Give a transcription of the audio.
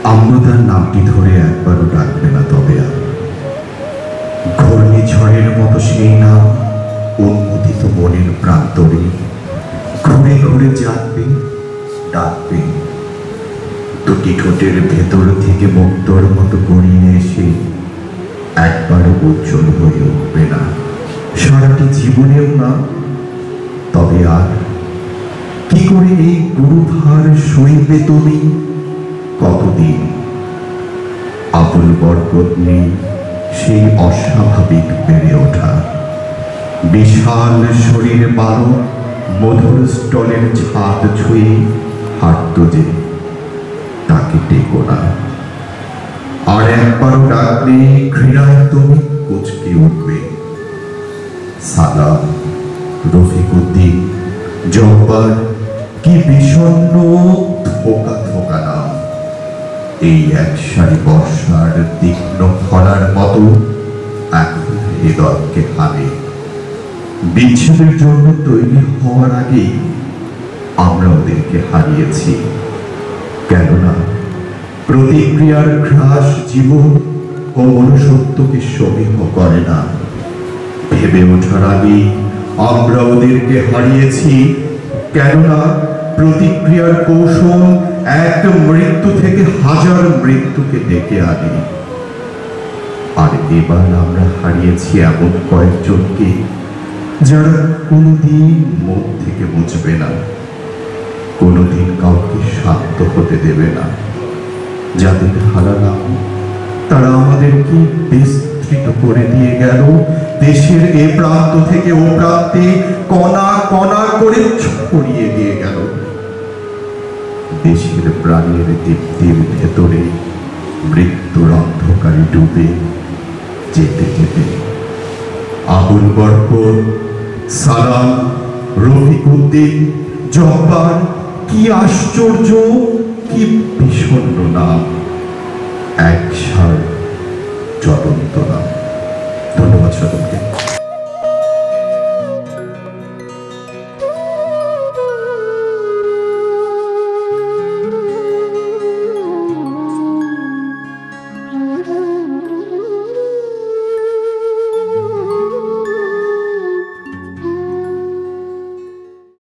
আমরা তার নামটি ধরে একবারও ডাকবে না, তবে আর ঘূর্ণিঝড়ের মতো সেই নাম উন্মোদিত মনের প্রান্তরে ঘুরে ঘুরে জানবে, ডাকবে। দুটি ঠোঁটের ভেতর থেকে মুক্তোর মতো গড়িয়ে এসে একবারও উজ্জ্বল হয়ে উঠবে না, সারাটি জীবনেও না। তবে আর কি করে এই গুরুভার সইবে তুমি? কতদিন আবুল বরকত নেই সেই অস্বাভাবিক বেড়ে ওঠা, বিশাল শরীর বারো মধুর স্টলের ছাদ ছুঁয়ে হাঁটত যে, তাকে টেকো না। আর একবারও ডাকলে ঘৃণায় তুমি কুচকে উঠবে। সালাম, রফিকুদ্দিন, জব্বার, কি বিষণ্ণ ধোকা ধোকা নাম। এই এক সারি বর্ষার তীক্ষ্ণ খরার মতো এখন হৃদয়কে হারে। বিচ্ছেদের জন্য তৈরি হওয়ার আগেই আমরা ওদেরকে হারিয়েছি। কেননা প্রতিক্রিয়ার ঘ্রাস জীবন ও মনুষ্যত্বকে সমীহ করে না। ভেবে ওঠার আগেই আমরা ওদেরকে হারিয়েছি, কেননা প্রতিক্রিয়ার কৌশল এক মৃত্যু থেকে হাজার মৃত্যুকে ডেকে আনে। আর এবার আমরা হারিয়েছি এমন কয়েকজনকে যারা কোনোদিন মন থেকে বুঝবে না, কোনোদিন কাউকে শান্ত হতে দেবে না। যাদের হারালাম তারা আমাদেরকে বিস্তৃত করে দিয়ে গেল, দেশের এ প্রান্ত থেকে ও প্রান্তে কণা কণা করে ছড়িয়ে দিয়ে গেল। দেশের প্রাণের দীপ্তির ভেতরে মৃত্যুর অন্ধকারে ডুবে যেতে যেতে আবুল বরকত, সালাম, রফিকুদ্দিন, জব্বার, কি আশ্চর্য, কি বিষণ্ণ নাম, একসার জ্বলন্ত নাম। ধন্যবাদ সকলকে।